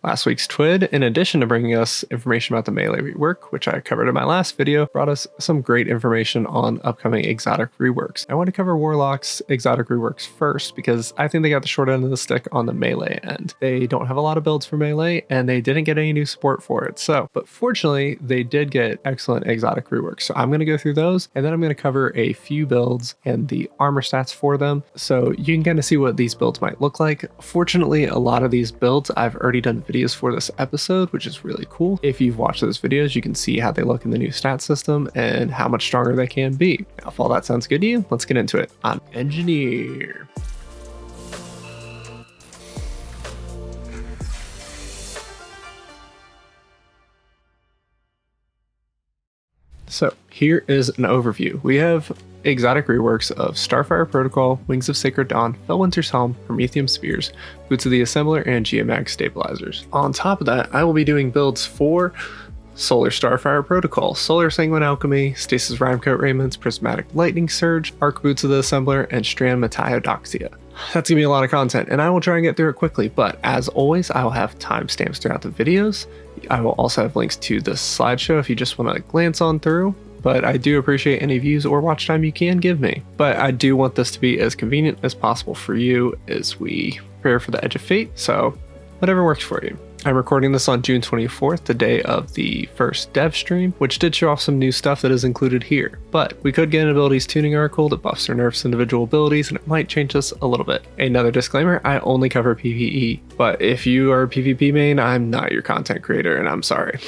Last week's TWID, in addition to bringing us information about the melee rework, which I covered in my last video, brought us some great information on upcoming exotic reworks. I want to cover Warlock's exotic reworks first because I think they got the short end of the stick on the melee end. They don't have a lot of builds for melee and they didn't get any new support for it. But fortunately, they did get excellent exotic reworks. So I'm going to go through those and then I'm going to cover a few builds and the armor stats for them. So you can kind of see what these builds might look like. Fortunately, a lot of these builds I've already done videos for this episode, which is really cool. If you've watched those videos, you can see how they look in the new stat system and how much stronger they can be. Now, if all that sounds good to you, let's get into it. I'm Engineer. So here is an overview. We have exotic reworks of Starfire Protocol, Wings of Sacred Dawn, Felwinter's Helm, Promethium Spears, Boots of the Assembler, and Geomag Stabilizers. On top of that, I will be doing builds for Solar Starfire Protocol, Solar Sanguine Alchemy, Stasis Rime-Coat Raiments, Prismatic Lightning Surge, Arc Boots of the Assembler, and Strand Mataiodoxia. That's gonna be a lot of content, and I will try and get through it quickly, but as always, I will have timestamps throughout the videos. I will also have links to the slideshow if you just want to glance on through, but I do appreciate any views or watch time you can give me. But I do want this to be as convenient as possible for you as we prepare for the Edge of Fate, so whatever works for you. I'm recording this on June 24th, the day of the first dev stream, which did show off some new stuff that is included here. But we could get an abilities tuning article that buffs or nerfs individual abilities, and it might change this a little bit. Another disclaimer, I only cover PvE, but if you are a PvP main, I'm not your content creator, and I'm sorry.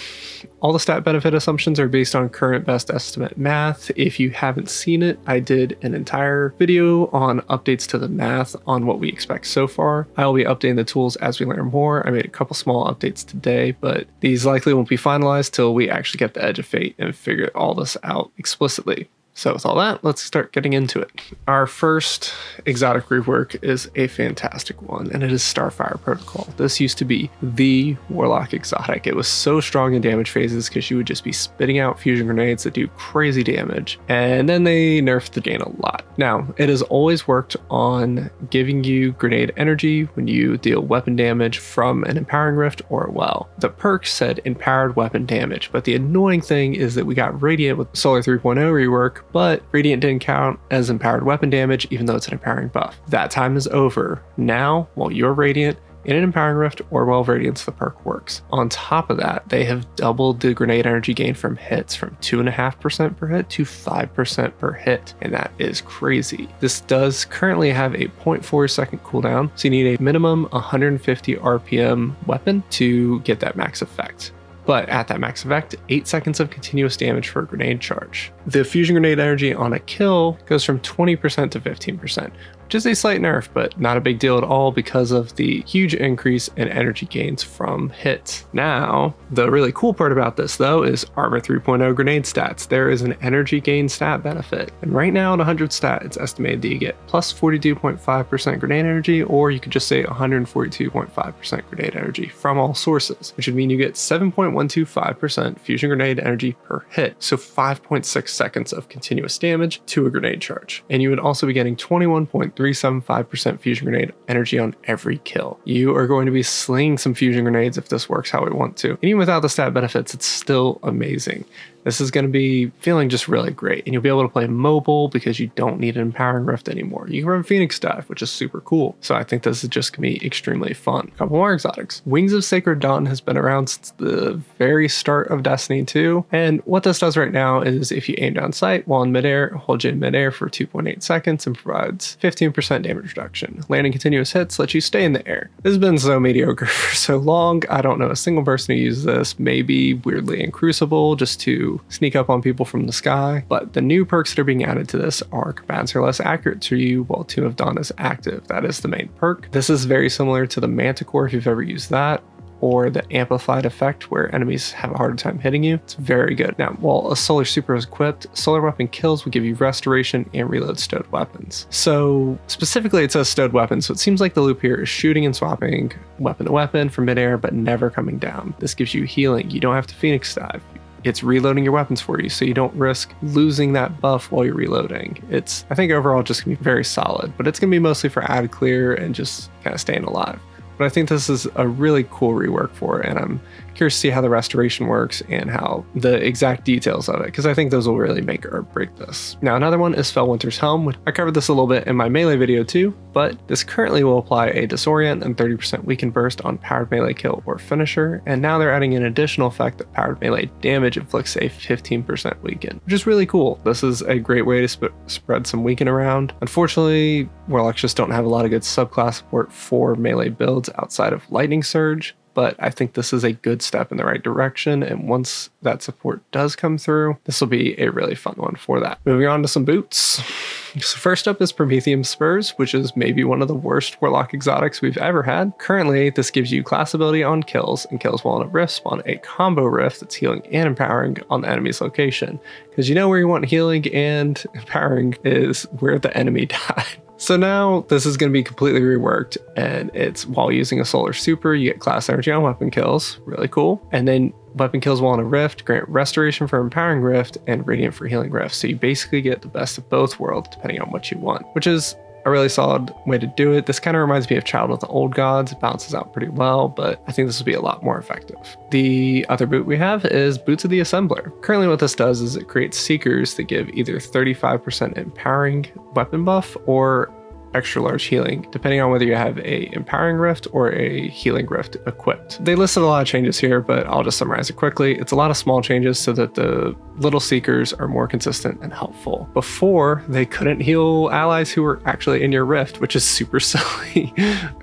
All the stat benefit assumptions are based on current best estimate math. If you haven't seen it, I did an entire video on updates to the math on what we expect so far. I will be updating the tools as we learn more. I made a couple small updates today, but these likely won't be finalized till we actually get the Edge of Fate and figure all this out explicitly. So with all that, let's start getting into it. Our first exotic rework is a fantastic one, and it is Starfire Protocol. This used to be the Warlock exotic. It was so strong in damage phases because you would just be spitting out fusion grenades that do crazy damage, and then they nerfed the gain a lot. Now, it has always worked on giving you grenade energy when you deal weapon damage from an Empowering Rift or a well. The perk said empowered weapon damage, but the annoying thing is that we got Radiant with Solar 3.0 rework, but Radiant didn't count as empowered weapon damage even though it's an empowering buff. That time is over. Now, while you're Radiant, in an Empowering Rift or while Radiance, the perk works. On top of that, they have doubled the grenade energy gain from hits from 2.5% per hit to 5% per hit, and that is crazy. This does currently have a 0.4 second cooldown, so you need a minimum 150 RPM weapon to get that max effect. But at that max effect, 8 seconds of continuous damage for a grenade charge. The fusion grenade energy on a kill goes from 20% to 15%, which is a slight nerf, but not a big deal at all because of the huge increase in energy gains from hits. Now, the really cool part about this though is Armor 3.0 grenade stats. There is an energy gain stat benefit. And right now at 100 stat, it's estimated that you get plus 42.5% grenade energy, or you could just say 142.5% grenade energy from all sources, which would mean you get 7.125% fusion grenade energy per hit. So 5.6 seconds of continuous damage to a grenade charge. And you would also be getting 21.375% fusion grenade energy on every kill. You are going to be slinging some fusion grenades if this works how we want to. And even without the stat benefits, it's still amazing. This is going to be feeling just really great, and you'll be able to play mobile because you don't need an Empowering Rift anymore. You can run Phoenix Dive, which is super cool. So I think this is just going to be extremely fun. A couple more exotics. Wings of Sacred Dawn has been around since the very start of Destiny 2, and what this does right now is if you aim down sight while in midair, hold you in midair for 2.8 seconds and provides 15% damage reduction. Landing continuous hits lets you stay in the air. This has been so mediocre for so long. I don't know a single person who uses this, maybe weirdly in Crucible just to sneak up on people from the sky, but the new perks that are being added to this are combats are less accurate to you while Tomb of Dawn is active. That is the main perk. This is very similar to the Manticore if you've ever used that, or the amplified effect where enemies have a harder time hitting you. It's very good. Now, while a solar super is equipped, solar weapon kills will give you restoration and reload stowed weapons. So specifically it says stowed weapons, so it seems like the loop here is shooting and swapping weapon to weapon from midair but never coming down. This gives you healing. You don't have to Phoenix Dive. It's reloading your weapons for you, so you don't risk losing that buff while you're reloading. I think overall just gonna be very solid, but it's gonna be mostly for ad clear and just kind of staying alive. But I think this is a really cool rework for it, and I'm curious to see how the restoration works and how the exact details of it, because I think those will really make or break this. Now another one is Felwinter's Helm, which I covered this a little bit in my melee video too, but this currently will apply a disorient and 30% weaken burst on powered melee kill or finisher, and now they're adding an additional effect that powered melee damage inflicts a 15% weaken, which is really cool. This is a great way to spread some weaken around. Unfortunately, Warlocks just don't have a lot of good subclass support for melee builds outside of Lightning Surge, but I think this is a good step in the right direction, and once that support does come through, this will be a really fun one for that. Moving on to some boots. So first up is Promethium Spurs, which is maybe one of the worst Warlock exotics we've ever had. Currently, this gives you class ability on kills, and kills while in a rift spawn a combo rift that's healing and empowering on the enemy's location. Because you know where you want healing and empowering is where the enemy died. So now this is going to be completely reworked, and it's while using a solar super, you get class energy on weapon kills, really cool. And then weapon kills while in a rift grant restoration for empowering rift and radiant for healing rift. So you basically get the best of both worlds depending on what you want, which is a really solid way to do it. This kind of reminds me of Child of the Old Gods. It balances out pretty well, but I think this will be a lot more effective. The other boot we have is Boots of the Assembler. Currently what this does is it creates seekers that give either 35% empowering weapon buff or extra large healing, depending on whether you have a empowering rift or a healing rift equipped. They listed a lot of changes here, but I'll just summarize it quickly. It's a lot of small changes so that the little seekers are more consistent and helpful. Before, they couldn't heal allies who were actually in your rift, which is super silly,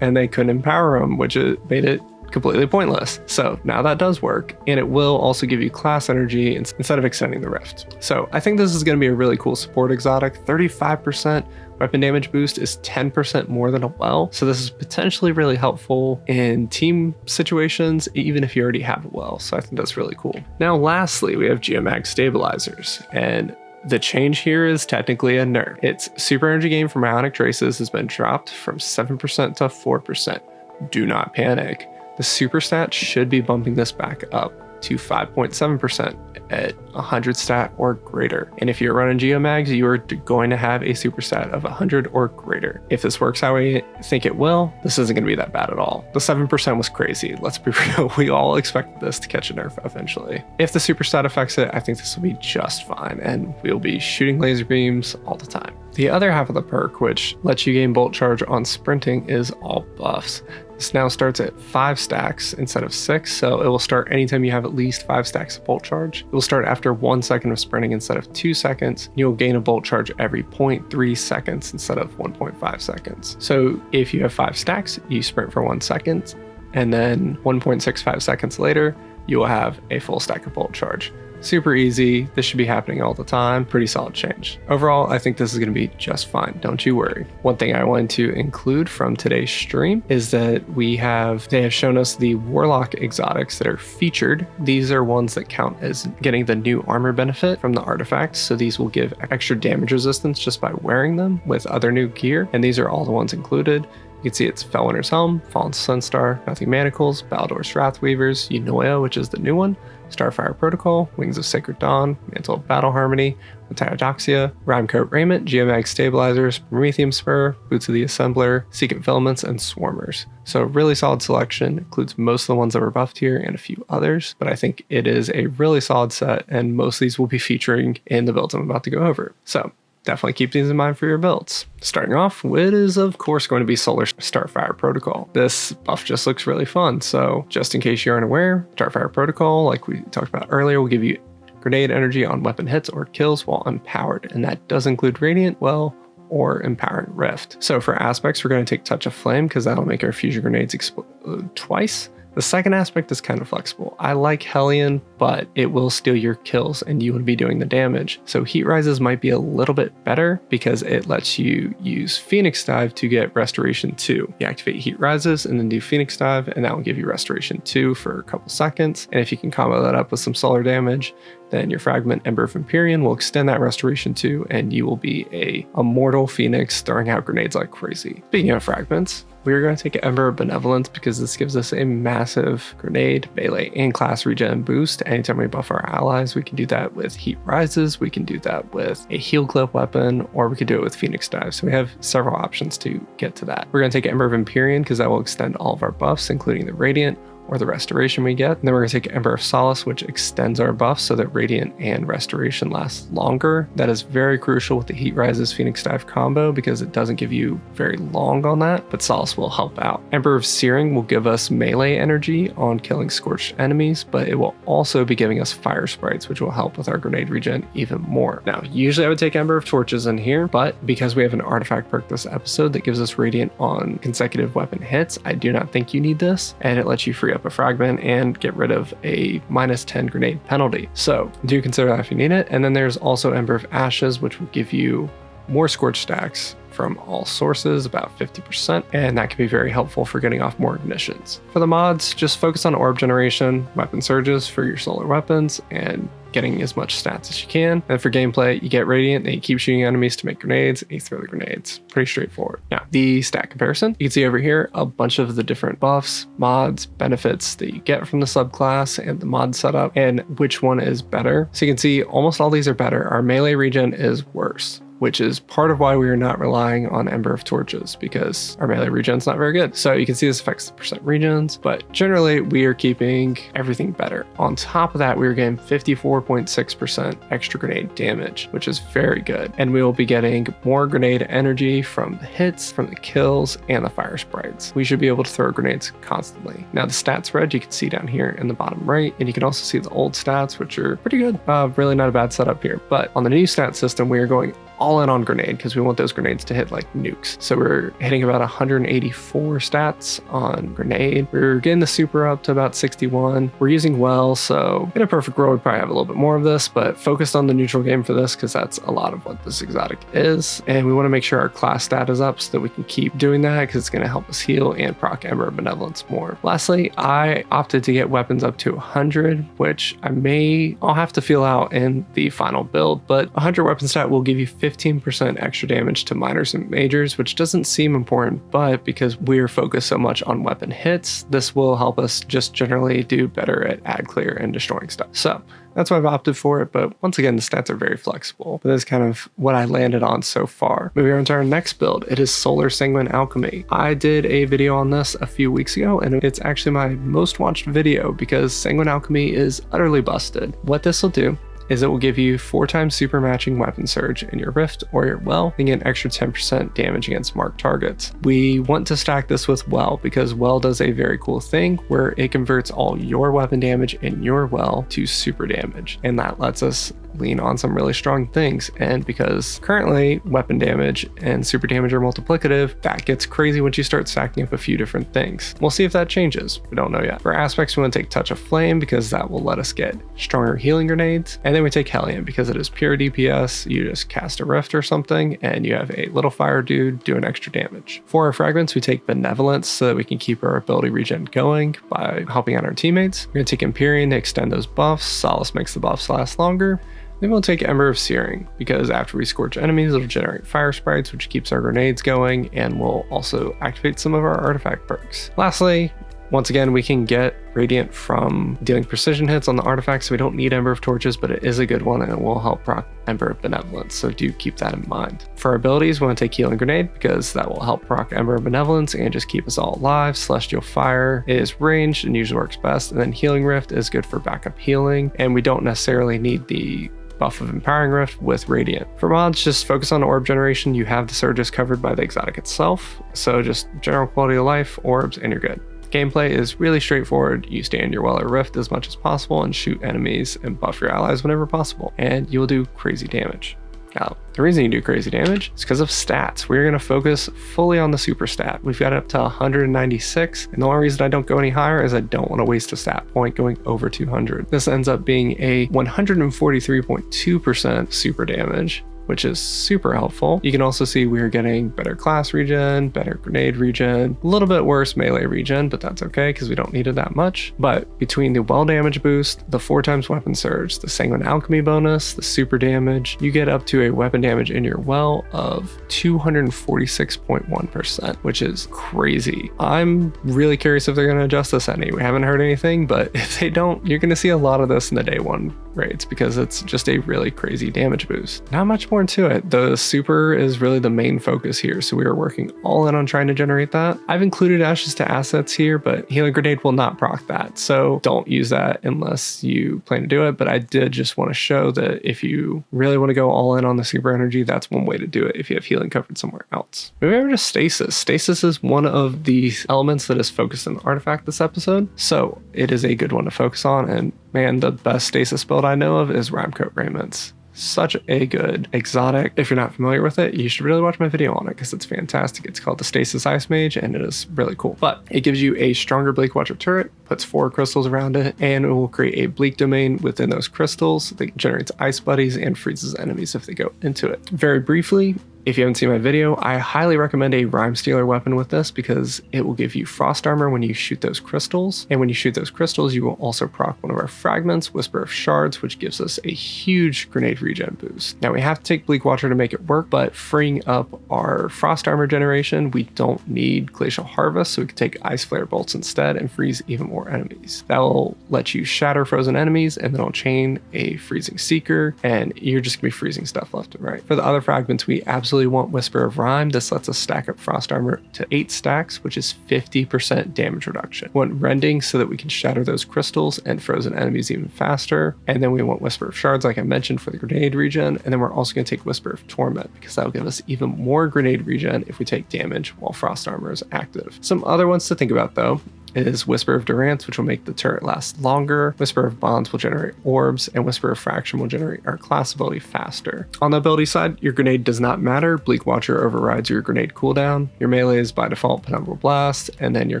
and they couldn't empower them, which made it completely pointless. So now that does work, and it will also give you class energy instead of extending the rift. So I think this is going to be a really cool support exotic. 35% weapon damage boost is 10% more than a well, so this is potentially really helpful in team situations even if you already have a well, so I think that's really cool. Now lastly, we have Geomag Stabilizers, and the change here is technically a nerf. Its super energy gain from ionic traces has been dropped from 7% to 4%. Do not panic. The super stat should be bumping this back up to 5.7% at 100 stat or greater. And if you're running Geomags, you are going to have a super stat of 100 or greater. If this works how we think it will, this isn't going to be that bad at all. The 7% was crazy. Let's be real. We all expected this to catch a nerf eventually. If the super stat affects it, I think this will be just fine, and we'll be shooting laser beams all the time. The other half of the perk, which lets you gain bolt charge on sprinting, is all buffs. This now starts at 5 stacks instead of 6, so it will start anytime you have at least 5 stacks of bolt charge. It will start after 1 second of sprinting instead of 2 seconds. You'll gain a bolt charge every 0.3 seconds instead of 1.5 seconds. So if you have 5 stacks, you sprint for 1 second, and then 1.65 seconds later, you will have a full stack of bolt charge. Super easy. This should be happening all the time. Pretty solid change. Overall, I think this is going to be just fine. Don't you worry. One thing I wanted to include from today's stream is that they have shown us the Warlock exotics that are featured. These are ones that count as getting the new armor benefit from the artifacts. So these will give extra damage resistance just by wearing them with other new gear. And these are all the ones included. You can see it's Felwinter's Helm, Fallen Sunstar, Nothing Manacles, Baldor's Wrathweavers, Eunoia, which is the new one, Starfire Protocol, Wings of Sacred Dawn, Mantle of Battle Harmony, Mataiodoxia, Rime-Coat Raiment, Geomag Stabilizers, Promethium Spur, Boots of the Assembler, Secret Filaments, and Swarmers. So really solid selection, includes most of the ones that were buffed here and a few others, but I think it is a really solid set, and most of these will be featuring in the builds I'm about to go over. So definitely keep these in mind for your builds. Starting off, it is of course going to be Solar Starfire Protocol. This buff just looks really fun, so just in case you aren't aware, Starfire Protocol, like we talked about earlier, will give you grenade energy on weapon hits or kills while empowered, and that does include Radiant, well, or Empowering Rift. So for aspects, we're going to take Touch of Flame because that'll make our fusion grenades explode twice. The second aspect is kind of flexible. I like Hellion, but it will steal your kills and you would be doing the damage. So Heat Rises might be a little bit better because it lets you use Phoenix Dive to get Restoration 2. You activate Heat Rises and then do Phoenix Dive, and that will give you Restoration 2 for a couple seconds. And if you can combo that up with some solar damage, then your Fragment Ember of Empyrean will extend that Restoration 2, and you will be a immortal Phoenix throwing out grenades like crazy. Speaking of fragments, we're going to take Ember of Benevolence because this gives us a massive grenade, melee, and class regen boost. Anytime we buff our allies, we can do that with Heat Rises, we can do that with a heal clip weapon, or we could do it with Phoenix Dive. So we have several options to get to that. We're going to take Ember of Empyrean because that will extend all of our buffs, including the Radiant or the Restoration we get. And then we're going to take Ember of Solace, which extends our buffs so that Radiant and Restoration last longer. That is very crucial with the Heat Rises Phoenix Dive combo because it doesn't give you very long on that, but Solace will help out. Ember of Searing will give us melee energy on killing scorched enemies, but it will also be giving us fire sprites, which will help with our grenade regen even more. Now, usually I would take Ember of Torches in here, but because we have an artifact perk this episode that gives us Radiant on consecutive weapon hits, I do not think you need this, and it lets you free up a fragment and get rid of a -10 grenade penalty. So do consider that if you need it. And then there's also Ember of Ashes, which will give you more scorch stacks from all sources, about 50%, and that can be very helpful for getting off more ignitions. For the mods, just focus on orb generation, weapon surges for your solar weapons, and getting as much stats as you can. And for gameplay, you get Radiant, and you keep shooting enemies to make grenades, and you throw the grenades. Pretty straightforward. Now, the stat comparison, you can see over here a bunch of the different buffs, mods, benefits that you get from the subclass and the mod setup, and which one is better. So you can see almost all these are better. Our melee regen is worse, which is part of why we are not relying on Ember of Torches, because our melee regen is not very good. So you can see this affects the percent regens, but generally we are keeping everything better. On top of that, we are getting 54.6% extra grenade damage, which is very good. And we will be getting more grenade energy from the hits, from the kills, and the fire sprites. We should be able to throw grenades constantly. Now the stat spread you can see down here in the bottom right, and you can also see the old stats, which are pretty good. Really not a bad setup here. But on the new stat system, we are going all in on grenade because we want those grenades to hit like nukes. So we're hitting about 184 stats on grenade. We're getting the super up to about 61. We're using well, so in a perfect world, we'd probably have a little bit more of this, but focused on the neutral game for this because that's a lot of what this exotic is. And we want to make sure our class stat is up so that we can keep doing that because it's going to help us heal and proc Ember of Benevolence more. Lastly, I opted to get weapons up to 100, which I'll have to feel out in the final build, but 100 weapon stat will give you 15% extra damage to minors and majors, which doesn't seem important, but because we're focused so much on weapon hits, this will help us just generally do better at ad clear and destroying stuff. So that's why I've opted for it, but once again, the stats are very flexible. But that's kind of what I landed on so far. Moving on to our next build, it is Solar Sanguine Alchemy. I did a video on this a few weeks ago, and it's actually my most watched video because Sanguine Alchemy is utterly busted. What this will do is it will give you 4 times super matching weapon surge in your Rift or your Well and get an extra 10% damage against marked targets. We want to stack this with Well because Well does a very cool thing where it converts all your weapon damage in your Well to super damage, and that lets us lean on some really strong things. And because currently weapon damage and super damage are multiplicative, that gets crazy once you start stacking up a few different things. We'll see if that changes. We don't know yet. For aspects, we want to take Touch of Flame because that will let us get stronger healing grenades. And then we take Hellion because it is pure DPS. You just cast a Rift or something and you have a little fire dude doing extra damage. For our fragments, we take Benevolence so that we can keep our ability regen going by helping out our teammates. We're going to take Empyrean to extend those buffs. Solace makes the buffs last longer. Then we'll take Ember of Searing because after we scorch enemies, it'll generate fire sprites, which keeps our grenades going and will also activate some of our artifact perks. Lastly, once again, we can get Radiant from dealing precision hits on the artifacts, so we don't need Ember of Torches, but it is a good one and it will help proc Ember of Benevolence, so do keep that in mind. For our abilities, we want to take Healing Grenade because that will help proc Ember of Benevolence and just keep us all alive. Celestial Fire is ranged and usually works best, and then Healing Rift is good for backup healing, and we don't necessarily need the buff of Empowering Rift with Radiant. For mods, just focus on orb generation. You have the surges covered by the exotic itself, so just general quality of life, orbs, and you're good. Gameplay is really straightforward. You stay in your Well or Rift as much as possible and shoot enemies and buff your allies whenever possible, and you will do crazy damage. Now, the reason you do crazy damage is because of stats. We're going to focus fully on the super stat. We've got it up to 196, and the only reason I don't go any higher is I don't want to waste a stat point going over 200. This ends up being a 143.2% super damage, which is super helpful. You can also see we're getting better class regen, better grenade regen, a little bit worse melee regen, but that's okay because we don't need it that much. But between the well damage boost, the 4x weapon surge, the Sanguine alchemy bonus, the super damage, you get up to a weapon damage in your well of 246.1%, which is crazy. I'm really curious if they're going to adjust this any. We haven't heard anything, but if they don't, you're going to see a lot of this in the day one raids because it's just a really crazy damage boost. Not much more to it. The super is really the main focus here, so we are working all in on trying to generate that. I've included ashes to assets here, but healing grenade will not proc that, so don't use that unless you plan to do it. But I did just want to show that if you really want to go all in on the super energy, that's one way to do it if you have healing covered somewhere else. Moving over to stasis. Stasis is one of the elements that is focused in the artifact this episode, so it is a good one to focus on. And man, the best stasis build I know of is Rime-Coat Raiments. Such a good exotic. If you're not familiar with it, you should really watch my video on it because it's fantastic. It's called the Stasis Ice Mage and it is really cool. But it gives you a stronger Bleak Watcher turret, puts 4 crystals around it, and it will create a bleak domain within those crystals that generates ice buddies and freezes enemies if they go into it. Very briefly, if you haven't seen my video, I highly recommend a Rime Stealer weapon with this because it will give you frost armor when you shoot those crystals. And when you shoot those crystals, you will also proc one of our fragments, Whisper of Shards, which gives us a huge grenade regen boost. Now we have to take Bleak Watcher to make it work, but freeing up our frost armor generation, we don't need Glacial Harvest, so we can take Ice Flare Bolts instead and freeze even more enemies. That will let you shatter frozen enemies and then it'll chain a freezing seeker and you're just gonna be freezing stuff left and right. For the other fragments, we absolutely want Whisper of Rime. This lets us stack up frost armor to 8 stacks, which is 50% damage reduction. We want Rending so that we can shatter those crystals and frozen enemies even faster. And then we want Whisper of Shards, like I mentioned, for the grenade regen. And then we're also going to take Whisper of Torment because that'll give us even more grenade regen if we take damage while frost armor is active. Some other ones to think about though is Whisper of Durance, which will make the turret last longer. Whisper of Bonds will generate orbs, and Whisper of Fraction will generate our class ability faster. On the ability side, your grenade does not matter. Bleak Watcher overrides your grenade cooldown. Your melee is by default Penumbral Blast, and then your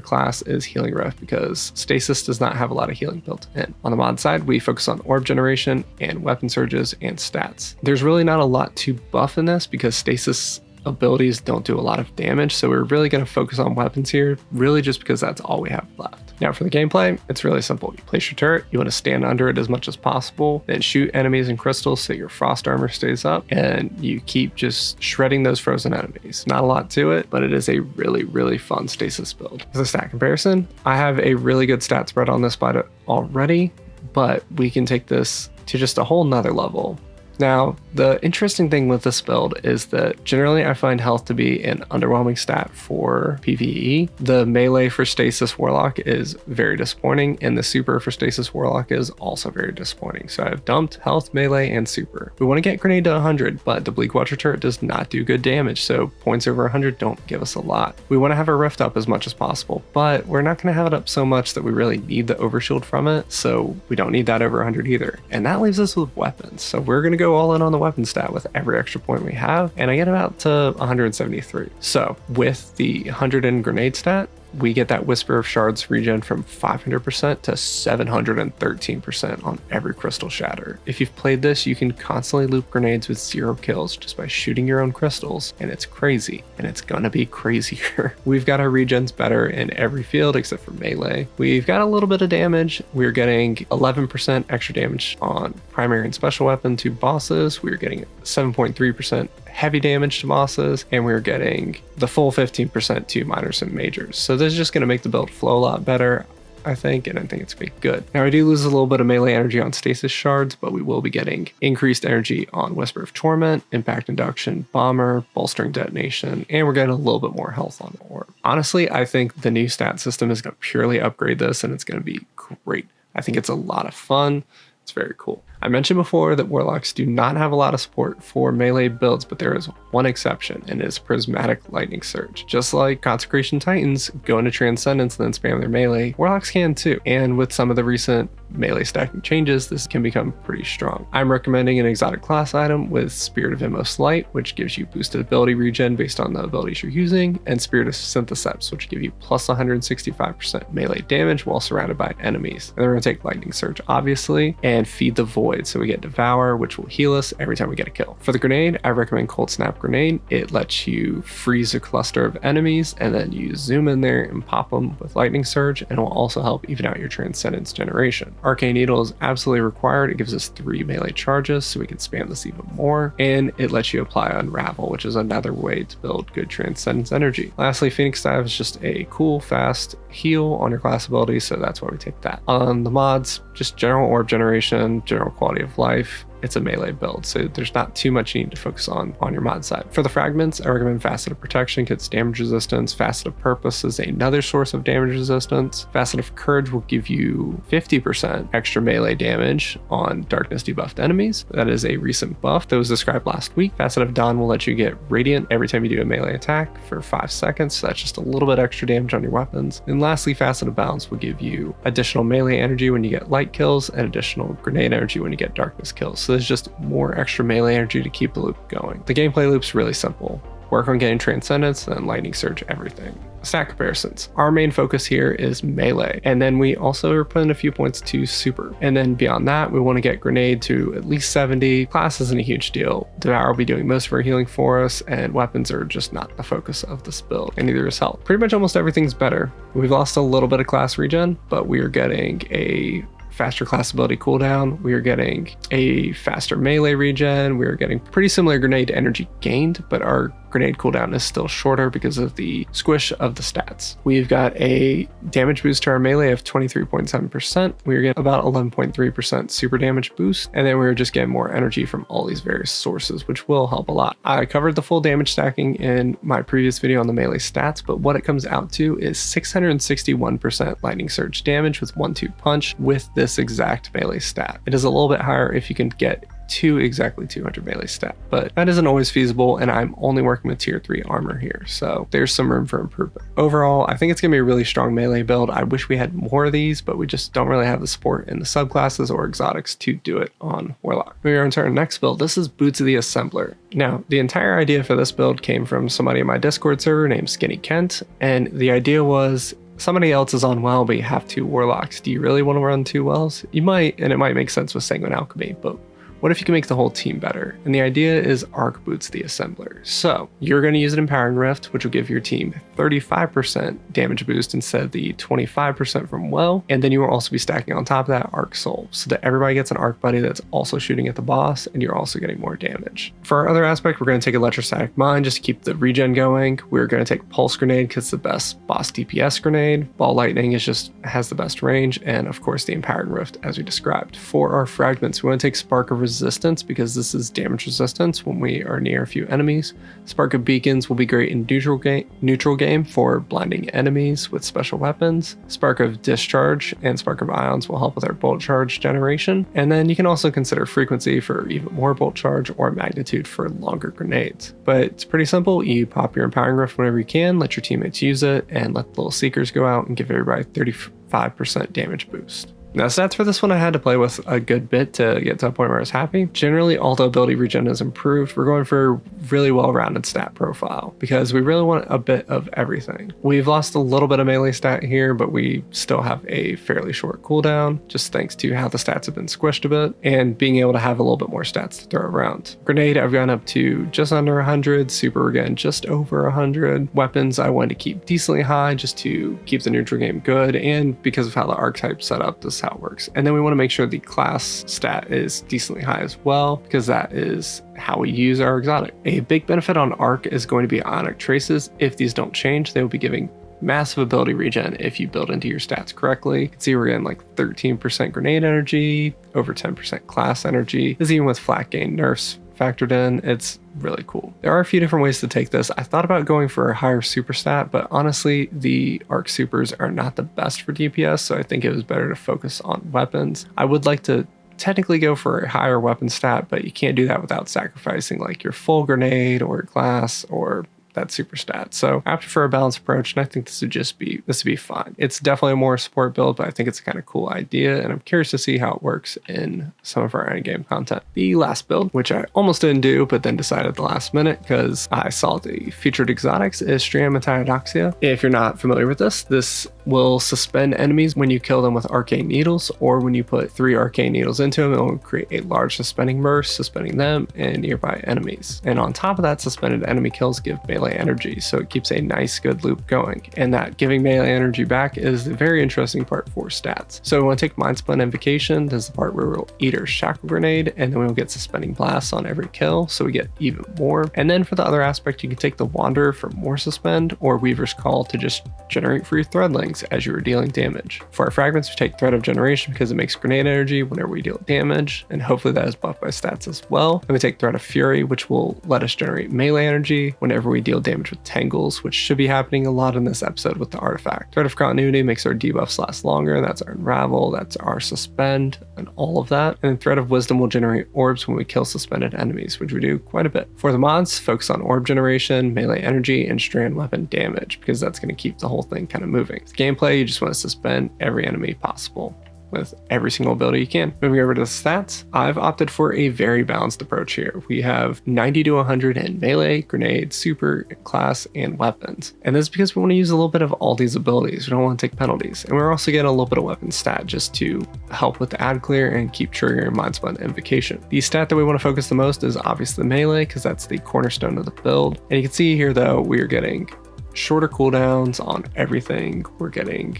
class is Healing Ref because Stasis does not have a lot of healing built in. On the mod side, we focus on orb generation and weapon surges and stats. There's really not a lot to buff in this because Stasis abilities don't do a lot of damage, so we're really going to focus on weapons here, really just because that's all we have left. Now for the gameplay, it's really simple. You place your turret, you want to stand under it as much as possible, then shoot enemies and crystals so your frost armor stays up, and you keep just shredding those frozen enemies. Not a lot to it, but it is a really fun stasis build. As a stat comparison, I have a really good stat spread on this build already, but we can take this to just a whole nother level. Now, the interesting thing with this build is that generally I find health to be an underwhelming stat for PvE. The melee for Stasis Warlock is very disappointing, and the super for Stasis Warlock is also very disappointing. So I've dumped health, melee, and super. We want to get grenade to 100, but the Bleak Watcher turret does not do good damage, so points over 100 don't give us a lot. We want to have our rift up as much as possible, but we're not going to have it up so much that we really need the overshield from it, so we don't need that over 100 either. And that leaves us with weapons, so we're going to go all in on the weapon stat with every extra point we have, and I get about to 173. So with the 100 in grenade stat, we get that Whisper of Shards regen from 500% to 713% on every crystal shatter. If you've played this, you can constantly loop grenades with 0 kills just by shooting your own crystals, and it's crazy, and it's gonna be crazier. We've got our regens better in every field except for melee. We've got a little bit of damage. We're getting 11% extra damage on primary and special weapon to bosses. We're getting 7.3% heavy damage to bosses, and we're getting the full 15% to minors and majors. So this is just going to make the build flow a lot better, I think, and I think it's going to be good. Now I do lose a little bit of melee energy on Stasis Shards, but we will be getting increased energy on Whisper of Torment, Impact Induction, Bomber, Bolstering Detonation, and we're getting a little bit more health on Orb. Honestly, I think the new stat system is going to purely upgrade this, and it's going to be great. I think it's a lot of fun. It's very cool. I mentioned before that Warlocks do not have a lot of support for melee builds, but there is one exception, and it is Prismatic Lightning Surge. Just like Consecration Titans go into Transcendence and then spam their melee, Warlocks can too. And with some of the recent melee stacking changes, this can become pretty strong. I'm recommending an exotic class item with Spirit of Inmost Light, which gives you boosted ability regen based on the abilities you're using, and Spirit of Syntheseps, which give you plus 165% melee damage while surrounded by enemies. And then we're going to take Lightning Surge, obviously, and Feed the Void, so we get Devour, which will heal us every time we get a kill. For the grenade, I recommend Cold Snap Grenade. It lets you freeze a cluster of enemies, and then you zoom in there and pop them with Lightning Surge, and it will also help even out your Transcendence generation. Arcane Needle is absolutely required. It gives us 3 melee charges, so we can spam this even more, and it lets you apply Unravel, which is another way to build good Transcendence energy. Lastly, Phoenix Dive is just a cool, fast heal on your class ability, so that's why we take that. On the mods, just general orb generation, general quality of life. It's a melee build, so there's not too much you need to focus on your mod side. For the fragments, I recommend Faceted Protection because it's damage resistance. Faceted Purpose is another source of damage resistance. Faceted Courage will give you 50% extra melee damage on darkness debuffed enemies. That is a recent buff that was described last week. Faceted Dawn will let you get Radiant every time you do a melee attack for 5 seconds, so that's just a little bit extra damage on your weapons. And lastly, Faceted Balance will give you additional melee energy when you get light kills and additional grenade energy when you get darkness kills. So there's just more extra melee energy to keep the loop going. The gameplay loop's really simple. Work on getting Transcendence, then Lightning Surge everything. Stat comparisons. Our main focus here is melee, and then we also are putting a few points to super. And then beyond that, we want to get Grenade to at least 70. Class isn't a huge deal. Devour will be doing most of our healing for us, and weapons are just not the focus of this build, and neither is health. Pretty much almost everything's better. We've lost a little bit of class regen, but we are getting a faster class ability cooldown. We are getting a faster melee regen. We are getting pretty similar grenade energy gained, but our grenade cooldown is still shorter because of the squish of the stats. We've got a damage boost to our melee of 23.7%. We're getting about 11.3% super damage boost, and then we're just getting more energy from all these various sources, which will help a lot. I covered the full damage stacking in my previous video on the melee stats, but what it comes out to is 661% lightning surge damage with 1-2 punch with this exact melee stat. It is a little bit higher if you can get exactly 200 melee stat, but that isn't always feasible, and I'm only working with tier 3 armor here, so there's some room for improvement. Overall, I think it's gonna be a really strong melee build. I wish we had more of these, but we just don't really have the support in the subclasses or exotics to do it on Warlock. Moving on to our next build, this is Boots of the Assembler. Now, the entire idea for this build came from somebody in my Discord server named Skinny Kent, and the idea was somebody else is on well, but you have 2 Warlocks. Do you really want to run 2 wells? You might, and it might make sense with Sanguine Alchemy, but what if you can make the whole team better? And the idea is Arc Boots the Assembler. So you're going to use an Empowering Rift, which will give your team 35% damage boost instead of the 25% from Well. And then you will also be stacking on top of that Arc Soul, so that everybody gets an Arc Buddy that's also shooting at the boss, and you're also getting more damage. For our other aspect, we're going to take Electrostatic Mine just to keep the regen going. We're going to take Pulse Grenade because it's the best boss DPS grenade. Ball Lightning has the best range, and of course the Empowering Rift as we described. For our fragments, we want to take Spark of Resistance because this is damage resistance when we are near a few enemies. Spark of Beacons will be great in neutral game for blinding enemies with special weapons. Spark of Discharge and Spark of Ions will help with our bolt charge generation. And then you can also consider Frequency for even more bolt charge or Magnitude for longer grenades. But it's pretty simple. You pop your Empowering Rift whenever you can, let your teammates use it, and let the little Seekers go out and give everybody 35% damage boost. Now, stats for this one I had to play with a good bit to get to a point where I was happy. Generally, all the ability regen is improved. We're going for a really well-rounded stat profile because we really want a bit of everything. We've lost a little bit of melee stat here, but we still have a fairly short cooldown, just thanks to how the stats have been squished a bit and being able to have a little bit more stats to throw around. Grenade, I've gone up to just under 100. Super, again, just over 100. Weapons, I wanted to keep decently high just to keep the neutral game good, and because of how the archetype's set up, this is how it works. And then we want to make sure the class stat is decently high as well, because that is how we use our exotic. A big benefit on Arc is going to be Ionic Traces. If these don't change, they will be giving massive ability regen if you build into your stats correctly. You can see we're getting like 13% grenade energy, over 10% class energy. This is even with flat gain nerfs factored in. It's really cool. There are a few different ways to take this. I thought about going for a higher super stat, but honestly, the Arc Supers are not the best for DPS, so I think it was better to focus on weapons. I would like to technically go for a higher weapon stat, but you can't do that without sacrificing like your full grenade or glass or that super stat. So I opted for a balanced approach, and I think this would be fine. It's definitely a more support build, but I think it's a kind of cool idea, and I'm curious to see how it works in some of our endgame content. The last build, which I almost didn't do, but then decided at the last minute because I saw the featured exotics, is Strand Mataiodoxia. If you're not familiar with this will suspend enemies when you kill them with arcane needles, or when you put 3 arcane needles into them, it will create a large suspending burst, suspending them and nearby enemies. And on top of that, suspended enemy kills give melee energy, so it keeps a nice good loop going. And that giving melee energy back is the very interesting part for stats. So we want to take Mind Splint Invocation. This is the part where we'll eat our Shackle Grenade, and then we'll get Suspending Blasts on every kill, so we get even more. And then for the other aspect, you can take the Wanderer for more suspend, or Weaver's Call to just generate free threadlings as you are dealing damage. For our fragments, we take Thread of Generation because it makes grenade energy whenever we deal damage, and hopefully that is buffed by stats as well. And we take Thread of Fury, which will let us generate melee energy whenever we deal damage with Tangles, which should be happening a lot in this episode with the artifact. Thread of Continuity makes our debuffs last longer, and that's our Unravel, that's our Suspend, and all of that. And then Thread of Wisdom will generate orbs when we kill suspended enemies, which we do quite a bit. For the mods, focus on orb generation, melee energy, and strand weapon damage, because that's going to keep the whole thing kind of moving. With gameplay, you just want to suspend every enemy possible with every single ability you can. Moving over to the stats, I've opted for a very balanced approach here. We have 90 to 100 in melee, grenade, super, class, and weapons. And this is because we want to use a little bit of all these abilities. We don't want to take penalties. And we're also getting a little bit of weapon stat just to help with the ad clear and keep triggering Mind Splint Invocation. The stat that we want to focus the most is obviously the melee, because that's the cornerstone of the build. And you can see here though, we are getting shorter cooldowns on everything. We're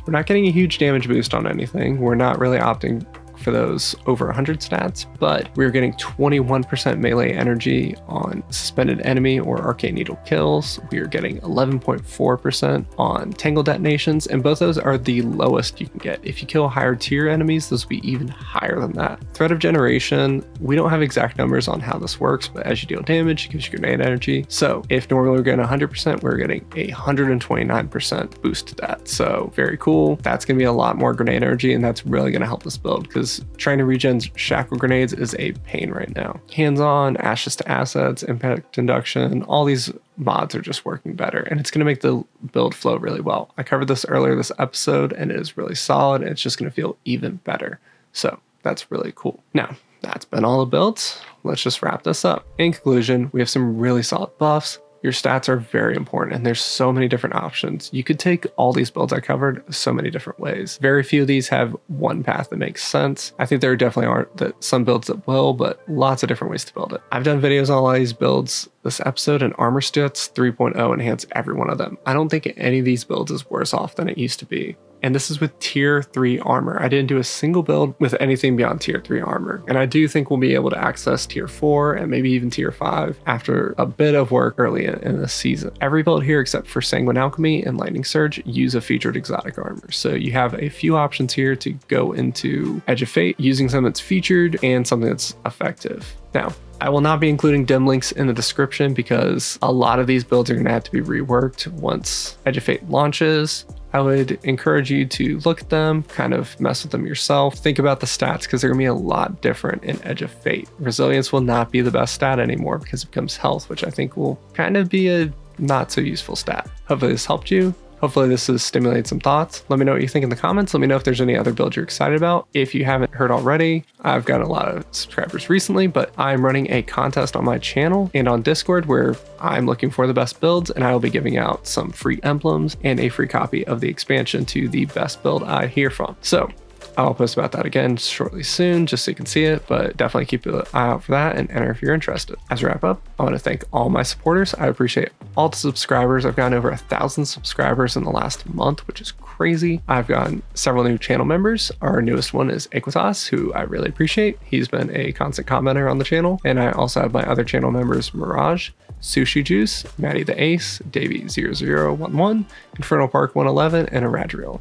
not getting a huge damage boost on anything. We're not really opting for those over 100 stats, but we're getting 21% melee energy on suspended enemy or arcane needle kills. We are getting 11.4% on tangle detonations, and both those are the lowest you can get. If you kill higher tier enemies, those will be even higher than that. Thread of Generation, we don't have exact numbers on how this works, but as you deal damage, it gives you grenade energy. So if normally we're getting 100%, we're getting 129% boost to that. So very cool. That's going to be a lot more grenade energy, and that's really going to help this build, because trying to regen shackle grenades is a pain right now. Hands-on, ashes to assets, impact induction, all these mods are just working better, and it's going to make the build flow really well. I covered this earlier this episode, and it is really solid, and it's just going to feel even better. So that's really cool. Now, that's been all the builds. Let's just wrap this up. In conclusion, we have some really solid buffs. Your stats are very important, and there's so many different options. You could take all these builds I covered so many different ways. Very few of these have one path that makes sense. I think there definitely are some builds that will, but lots of different ways to build it. I've done videos on all these builds this episode, and Armor Stats 3.0 enhance every one of them. I don't think any of these builds is worse off than it used to be. And this is with tier 3 armor. I didn't do a single build with anything beyond tier 3 armor. And I do think we'll be able to access tier 4 and maybe even tier 5 after a bit of work early in the season. Every build here except for Sanguine Alchemy and Lightning Surge use a featured exotic armor. So you have a few options here to go into Edge of Fate using something that's featured and something that's effective. Now, I will not be including dim links in the description because a lot of these builds are going to have to be reworked once Edge of Fate launches. I would encourage you to look at them, kind of mess with them yourself. Think about the stats because they're going to be a lot different in Edge of Fate. Resilience will not be the best stat anymore because it becomes health, which I think will kind of be a not so useful stat. Hopefully this helped you. Hopefully this has stimulated some thoughts. Let me know what you think in the comments. Let me know if there's any other builds you're excited about. If you haven't heard already, I've got a lot of subscribers recently, but I'm running a contest on my channel and on Discord where I'm looking for the best builds, and I will be giving out some free emblems and a free copy of the expansion to the best build I hear from. So I'll post about that again shortly soon, just so you can see it, but definitely keep an eye out for that and enter if you're interested. As we wrap up, I want to thank all my supporters. I appreciate all the subscribers. I've gotten over 1,000 subscribers in the last month, which is crazy. I've gotten several new channel members. Our newest one is Equitas, who I really appreciate. He's been a constant commenter on the channel. And I also have my other channel members, Mirage, Sushi Juice, Maddie the Ace, Davey0011, Infernal Park 111, and Aradriel.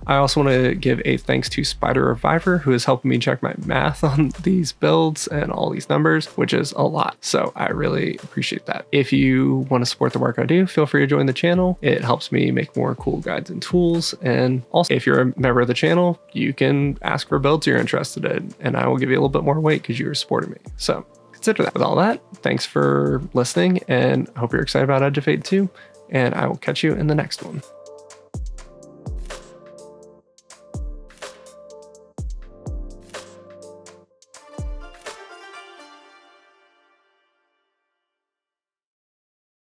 I also want to give a thanks to Spider Reviver, who is helping me check my math on these builds and all these numbers, which is a lot. So I really appreciate that. If you want to support the work I do, feel free to join the channel. It helps me make more cool guides and tools. And also, if you're a member of the channel, you can ask for builds you're interested in, and I will give you a little bit more weight because you are supporting me. So consider that. With all that, thanks for listening, and I hope you're excited about Edge of Fate 2, and I will catch you in the next one.